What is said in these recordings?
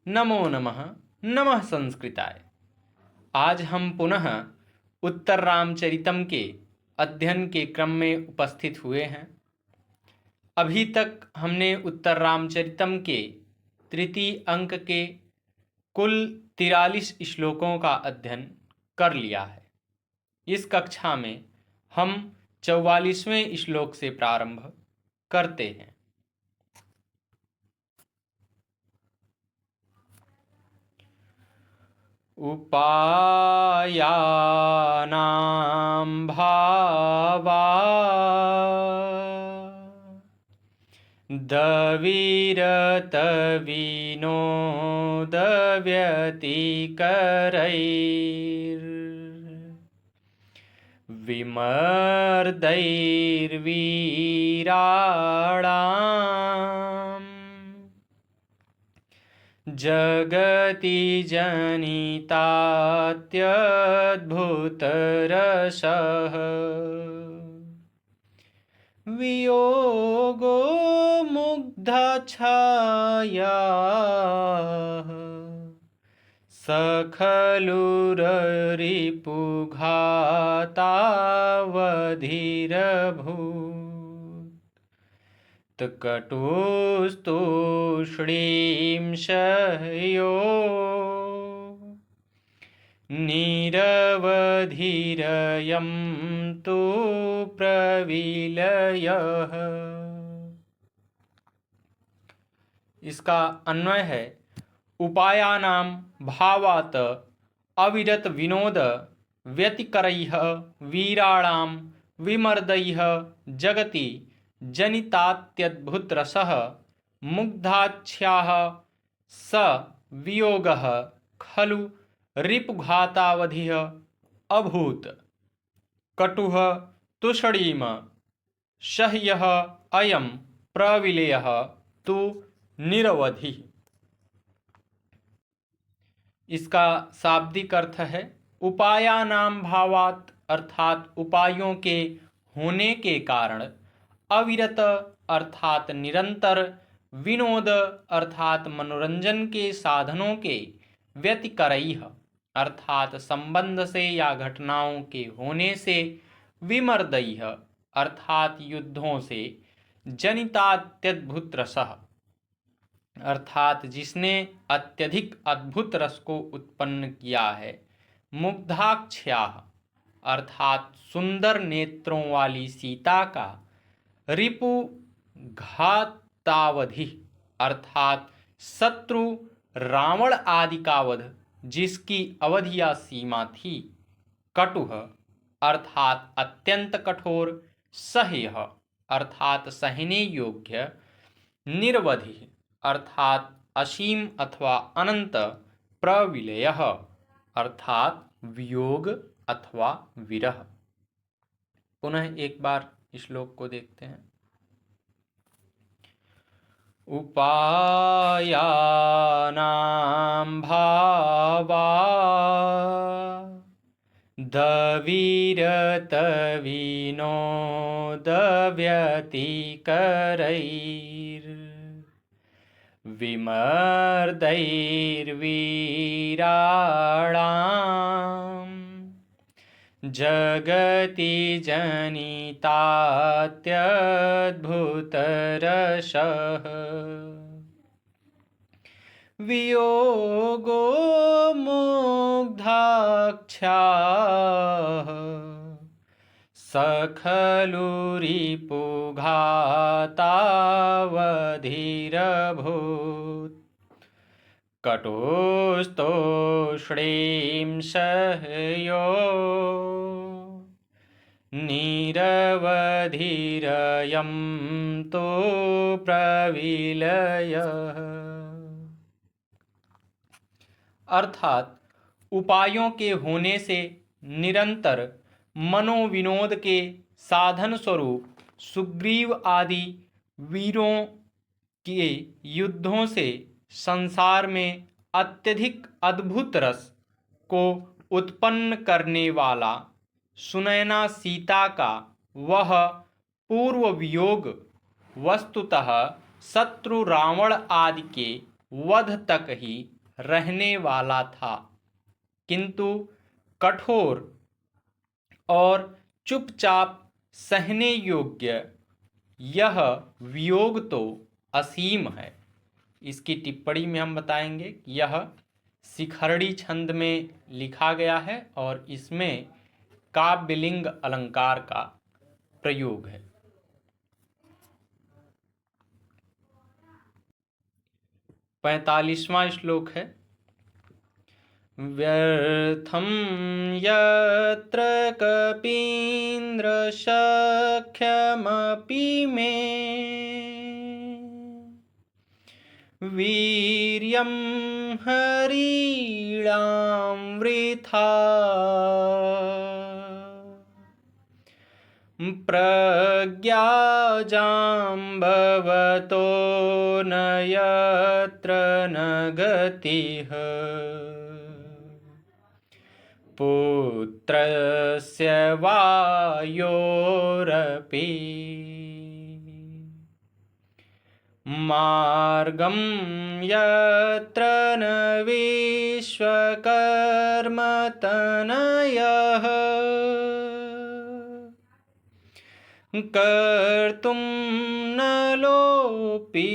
नमो नमः। नमः संस्कृताय। आज हम पुनः उत्तर रामचरितम के अध्ययन के क्रम में उपस्थित हुए हैं। अभी तक हमने उत्तर रामचरितम के तृतीय अंक के कुल 43 श्लोकों का अध्ययन कर लिया है। इस कक्षा में हम 44वें श्लोक से प्रारंभ करते हैं। उपायानां भावा दविरतविनोदव्यतिकरैर्विमर्दैर्वीराणाम् जगति जनितात्यद्भुतरसः वियोगो मुग्धछायाः स खलु रिपुघातावधिरभूत् कटुस्तूष्णीं शह्यो निरवधिरयं तु प्रविलयः। इसका अन्वय है उपायानाम भावात अविरत विनोद व्यतिकरैः वीराणां विमर्दैः जगति जनितात्यद्भुतरसः मुग्धाच्छाः स वियोगः खलु रिपुघातावधिः अभूत् कटुः तुषडीम शह्यः अयं प्रविलेयः तु निरवधि। इसका शाब्दिक अर्थ है उपायानाम भावात अर्थात उपायों के होने के कारण, अविरत अर्थात निरंतर, विनोद अर्थात मनोरंजन के साधनों के, व्यतिकरैः अर्थात संबंध से या घटनाओं के होने से, विमर्दैः अर्थात युद्धों से, जनितात्यद्भुत रसः अर्थात जिसने अत्यधिक अद्भुत रस को उत्पन्न किया है, मुग्धाक्ष्याः अर्थात सुंदर नेत्रों वाली सीता का, रिपु घातावधि अर्थात शत्रु रावण आदि का वध जिसकी अवधि या सीमा थी, कटुः अर्थात अत्यंत कठोर, सह्यः अर्थात सहने योग्य, निरवधि अर्थात असीम अथवा अनंत, प्रविलयः अर्थात वियोग अथवा विरह। पुनः एक बार श्लोक को देखते हैं। उपायानां भावा दविरतविनोदव्यतिकरैर्विमर्दैर्वीराणां जगति जनितात्यद्भुतरसः वियोगो मुग्धाक्ष्याः स खलु रिपुघातावधिरभूत् कटुस्तूष्णीं शह्यो निरवधिरयं तु प्रविलयः। अर्थात उपायों के होने से निरंतर मनोविनोद के साधन स्वरूप सुग्रीव आदि वीरों के युद्धों से संसार में अत्यधिक अद्भुत रस को उत्पन्न करने वाला सुनैना सीता का वह पूर्व वियोग वस्तुतः शत्रु रावण आदि के वध तक ही रहने वाला था, किंतु कठोर और चुपचाप सहने योग्य यह वियोग तो असीम है। इसकी टिप्पणी में हम बताएंगे कि यह शिखरणी छंद में लिखा गया है और इसमें काव्यलिंग अलंकार का प्रयोग है। 45वां श्लोक है। व्यर्थं यत्र कपीन्द्र शक्यमपि मे वीर्यं हरीणां वृथा प्रज्ञाजाम्बवतो न यत्र न गतिः पुत्रस्य वायोरपि मार्गं यत्र न विश्वकर्मतनयः कर्तुं न लोपि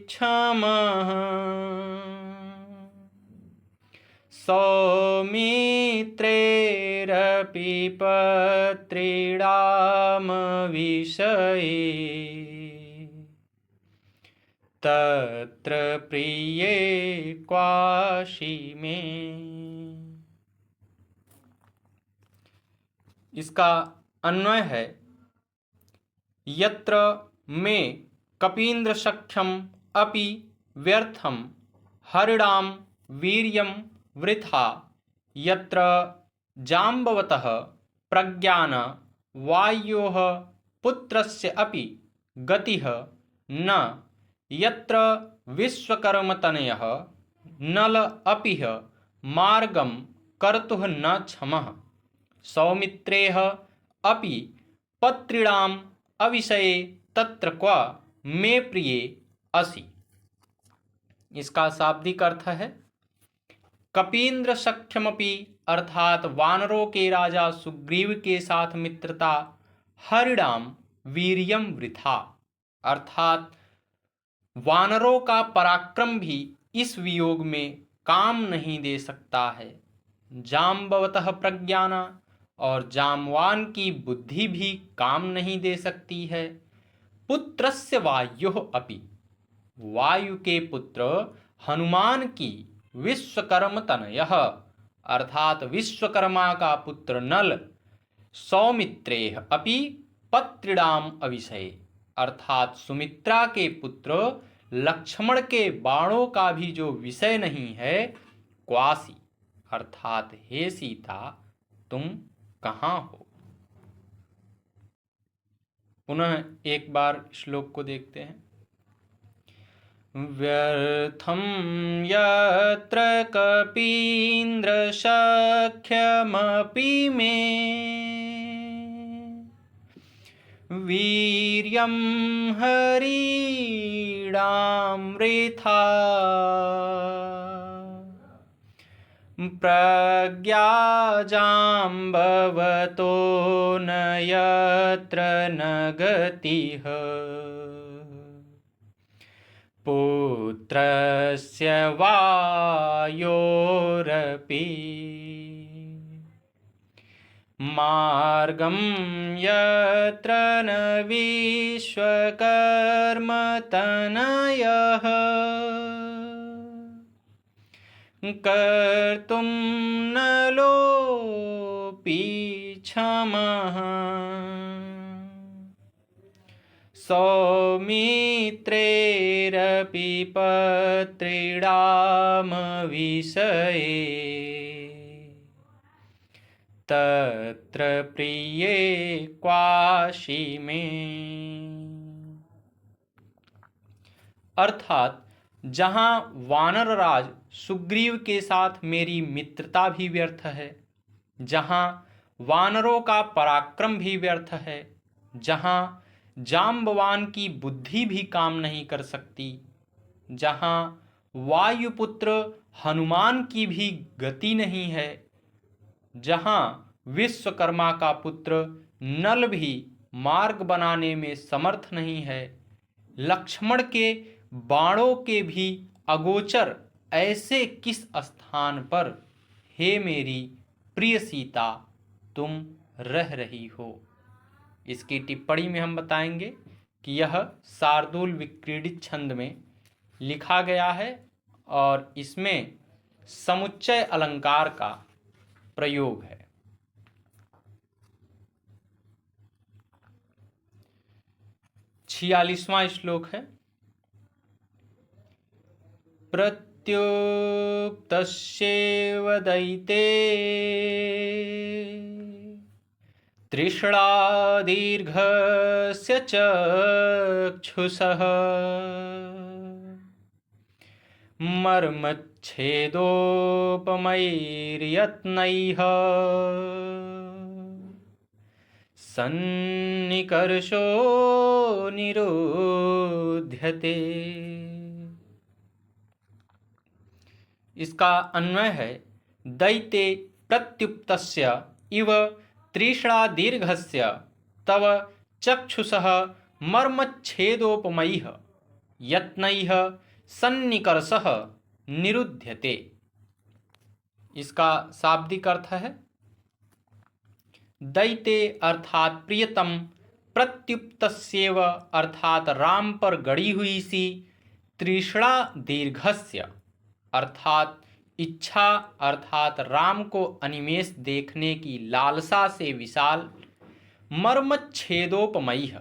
क्षमः सौमित्रेरपि पत्रीणामविषये तत्र प्रिये क्वाशी में। इसका अन्वय है यत्र मे कपीन्द्र सख्यम अपि व्यर्थम हरिणाम वीर्यम वृथा यत्र जाम्बवतः प्रज्ञान वायोः पुत्रस्य अपि गतिः न यत्र विश्वकर्मतनयः नल अपिह मार्गं कर्तुः न क्षमः सौमित्रेः अपि पत्रीणाम् अविषये तत्र क्व मे प्रिये असि। इसका शाब्दिक अर्थ है कपीन्द्र सख्यमपि अर्थात वानरों के राजा सुग्रीव के साथ मित्रता, हरिणाम वीर्यम वृथा अर्थात वानरों का पराक्रम भी इस वियोग में काम नहीं दे सकता है, जाम्बवतः प्रज्ञाना और जामवान की बुद्धि भी काम नहीं दे सकती है, पुत्रस्य वायुः अपि वायु के पुत्र हनुमान की विश्वकर्मतनयः अर्थात विश्वकर्मा का पुत्र नल, सौमित्रेः अपि पत्रीणाम अविषये अर्थात सुमित्रा के पुत्र लक्ष्मण के बाणों का भी जो विषय नहीं है, क्वासी अर्थात हे सीता तुम कहाँ हो। पुनः एक बार श्लोक को देखते हैं। व्यर्थं यत्र कपीन्द्र शक्यमपि मे वीर्यं हरीणां वृथा प्रज्ञाजाम्बवतो न यत्र न गतिः पुत्रस्य वायोरपि मार्गं यत्र न विश्वकर्मतनयः कर्तुं न लोपि क्षमः सौमित्रेरपि पत्रीणामविषये तत्र प्रिये क्वाशी में अर्थात जहाँ वानरराज सुग्रीव के साथ मेरी मित्रता भी व्यर्थ है, जहाँ वानरों का पराक्रम भी व्यर्थ है, जहाँ जाम्बवान की बुद्धि भी काम नहीं कर सकती, जहाँ वायुपुत्र हनुमान की भी गति नहीं है, जहाँ विश्वकर्मा का पुत्र नल भी मार्ग बनाने में समर्थ नहीं है, लक्ष्मण के बाणों के भी अगोचर ऐसे किस स्थान पर हे मेरी प्रिय सीता तुम रह रही हो। इसकी टिप्पणी में हम बताएंगे कि यह शार्दूल विक्रीडित छंद में लिखा गया है और इसमें समुच्चय अलंकार का प्रयोग है। 46वां श्लोक है। प्रत्युक्तस्यैव दयिते तृष्णा दीर्घस्य चक्षुषः मर्मच्छेदोपमैर्यत्नैः सन्निकर्षो निरोध्यते। इसका अन्वय है दैते प्रत्युक्तस्य इव तृष्णा दीर्घस्य तव चक्षुषः मर्मच्छेदोपमैः यत्नैः सन्निकर्षः निरुध्यते। इसका शाब्दिक अर्थ है दैते अर्थात प्रियतम, प्रत्युक्तस्यैव अर्थात राम पर गड़ी हुई सी, तृष्णा दीर्घस्य अर्थात इच्छा अर्थात राम को अनिमेष देखने की लालसा से विशाल, मर्मच्छेदोपमयी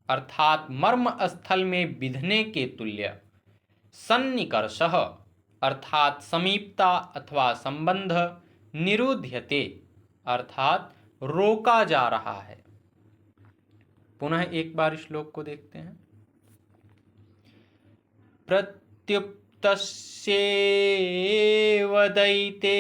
अर्थात मर्म स्थल में बिधने के तुल्य, सन्निकर्षः अर्थात समीपता अथवा संबंध, निरुध्यते अर्थात रोका जा रहा है। पुनः एक बार श्लोक को देखते हैं। प्रत्युक्तस्यैव दयिते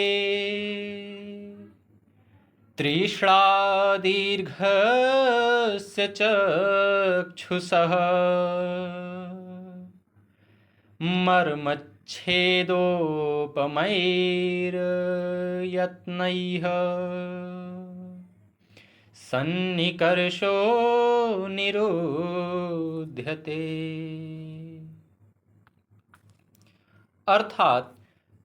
तृष्णा दीर्घस्य चक्षुषः मर्मच्छेदोपमैर्यत्नैः सन्निकर्षो निरोध्यते। अर्थात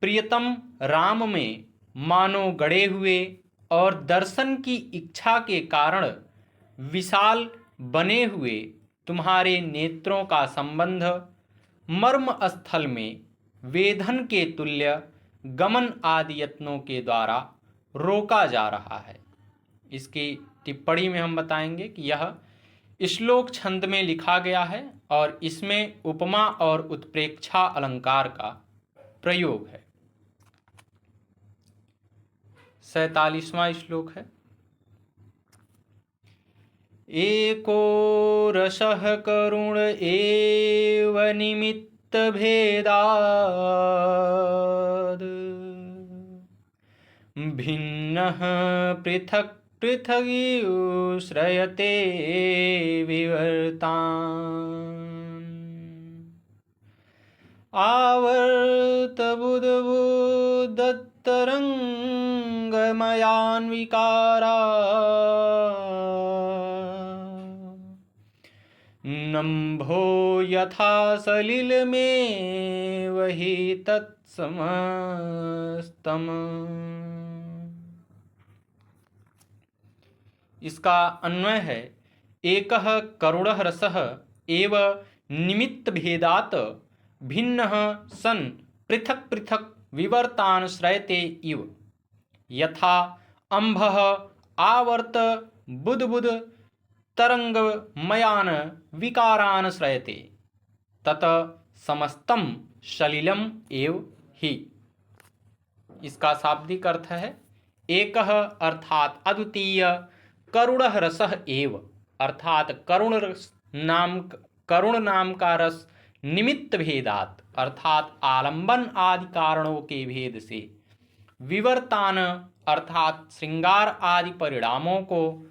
प्रियतम राम में मानो गड़े हुए और दर्शन की इच्छा के कारण विशाल बने हुए तुम्हारे नेत्रों का संबंध मर्म स्थल में वेधन के तुल्य गमन आदि यत्नों के द्वारा रोका जा रहा है। इसकी टिप्पणी में हम बताएंगे कि यह श्लोक छंद में लिखा गया है और इसमें उपमा और उत्प्रेक्षा अलंकार का प्रयोग है। 47वां श्लोक है। एको रसः करुण एव निमित्त भेदाद् भिन्नः पृथक् पृथग् श्रयते विवर्तान् आवर्तबुद्बुद्धतरङ्गमयान्विकारा नम्भो यथा सलिलमेव हि तत्समस्तम्। इसका अन्वय है एकः करुणः रसः एव निमित्त भेदात् भिन्नः सन् पृथक् पृथक् विवर्तान् श्रयते इव यथा अम्भः आवर्त बुद्बुद तरंगमयान विकारान् श्रयते तत समस्तं सलिलम एव हि। इसका शाब्दिक अर्थ है एकः अर्थात अद्वितीय, करुणः रसः एव अर्थात करुण नाम का रस निमित्त भेदात अर्थात आलंबन आदि कारणों के भेद से, विवर्तान अर्थात श्रृंगार आदि परिणामों को,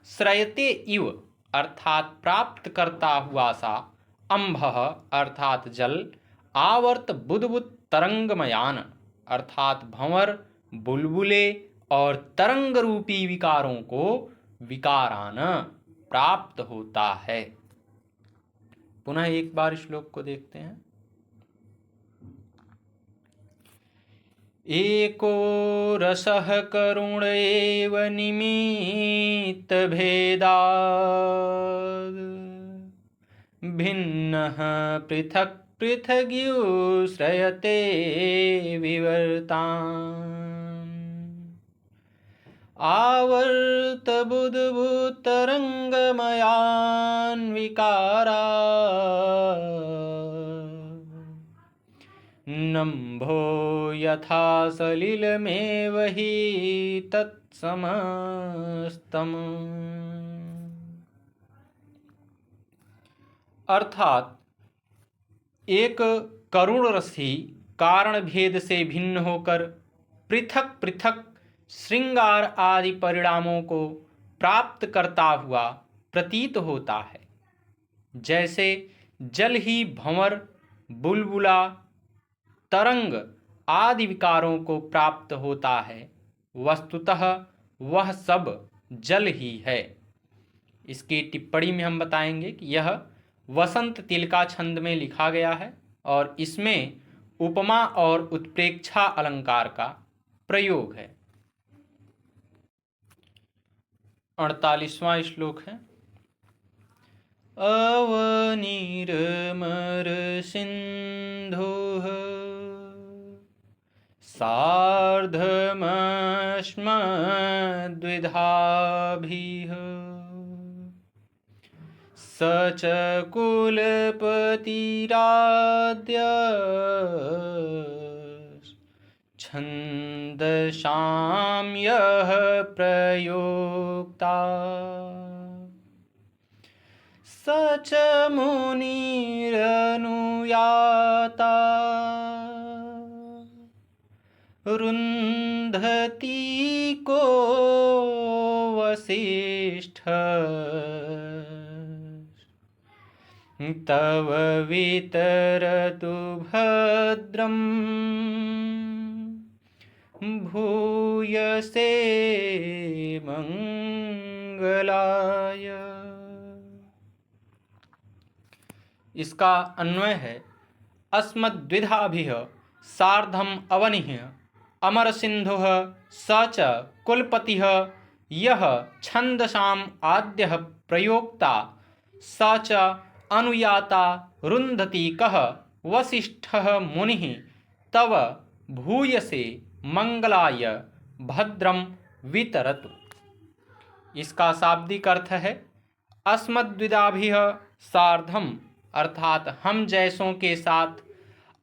श्रयते इव अर्थात प्राप्त करता हुआ सा, अम्भः अर्थात जल, आवर्त बुदबुद तरंगमयान अर्थात भंवर, बुलबुले और तरंग रूपी विकारों को विकारान प्राप्त होता है। पुनः एक बार श्लोक को देखते हैं। एको रसः करुण एव निमित्त भेदाद् भिन्नः पृथक् पृथग्युश्रयते विवर्ताम् आवर्त बुद्बुदतरङ्गमयान् विकारा नम्भो यथा सलिलमेव हि तत्समस्तम्। अर्थात एक करुण रसी कारण भेद से भिन्न होकर पृथक पृथक श्रृंगार आदि परिणामों को प्राप्त करता हुआ प्रतीत होता है। जैसे जल ही भंवर, बुलबुला, तरंग आदि विकारों को प्राप्त होता है, वस्तुतः वह सब जल ही है। इसकी टिप्पणी में हम बताएंगे कि यह वसंत तिलका छंद में लिखा गया है और इसमें उपमा और उत्प्रेक्षा अलंकार का प्रयोग है। 48वां श्लोक है। अवनिर्मर सिंधुः सार्धमश्मद्विधाभिः स च कुलपतिराद्य छन्दसां यः प्रयोक्ता स च मुनिरनुयाता रुन्धति को वसिष्ठ तव वितरतु भद्रं भूयसे मंगलाय। इसका अन्वय है अस्मद्विधाभिः सार्धम अवनिः अमर सिंधुः स च कुलपतिः यः छन्दसाम् आद्यः प्रयोक्ता स च अनुयाता रुन्धति कः वसिष्ठः मुनिः तव भूयसे मंगलाय भद्रम वितरतु। इसका शाब्दिक अर्थ है अस्मद्विदाभिः सार्धम अर्थात हम जैसों के साथ,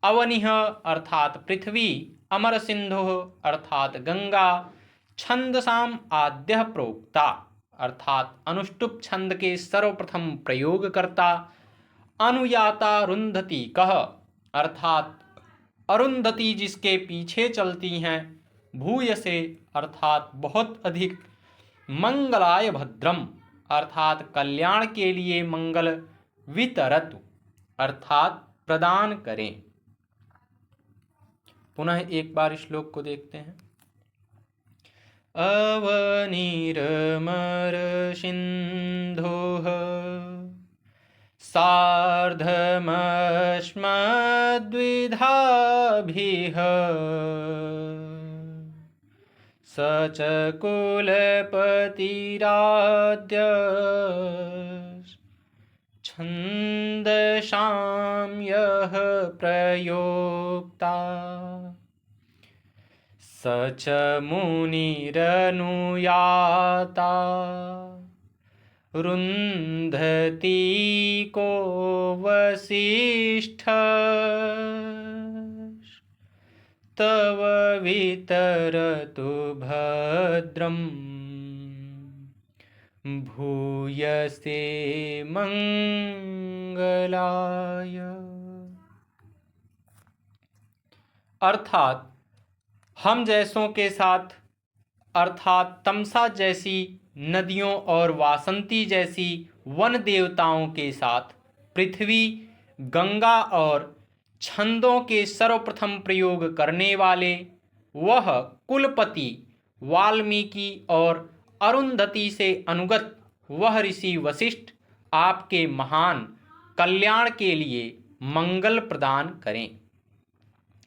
अवनिः अर्थात पृथ्वी, अमर सिंधु अर्थात गंगा, छंदसाम आद्य प्रोक्ता अर्थात अनुष्टुप छंद के सर्वप्रथम प्रयोगकर्ता, अनुयाता रुंधति कह अर्थात अरुंधति जिसके पीछे चलती हैं, भूयसे अर्थात बहुत अधिक, मंगलाय भद्रम अर्थात कल्याण के लिए मंगल, वितरतु अर्थात प्रदान करें। पुनः एक बार श्लोक को देखते हैं। अवनिर्मर सिंधुः सार्धमश्मद्विधाभिः स च कुलपतिराद्य छन्दसां यः प्रयोक्ता स च मुनिरनुयाता रुन्धति को वसिष्ठ तव वितरतु भद्रं भूयसे मंगलाय। अर्थात हम जैसों के साथ अर्थात तमसा जैसी नदियों और वासंती जैसी वन देवताओं के साथ, पृथ्वी, गंगा और छंदों के सर्वप्रथम प्रयोग करने वाले वह कुलपति वाल्मीकि और अरुंधति से अनुगत वह ऋषि वशिष्ठ आपके महान कल्याण के लिए मंगल प्रदान करें।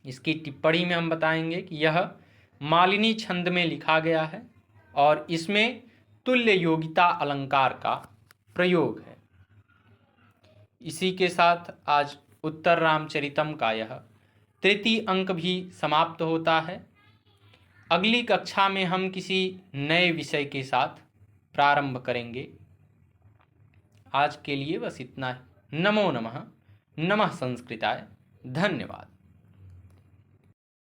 इसकी टिप्पणी में हम बताएंगे कि यह मालिनी छंद में लिखा गया है और इसमें तुल्य योगिता अलंकार का प्रयोग है। इसी के साथ आज उत्तर रामचरितम का यह तृतीय अंक भी समाप्त होता है। अगली कक्षा में हम किसी नए विषय के साथ प्रारंभ करेंगे। आज के लिए बस इतना है। नमो नमः। नमः संस्कृताय। धन्यवाद।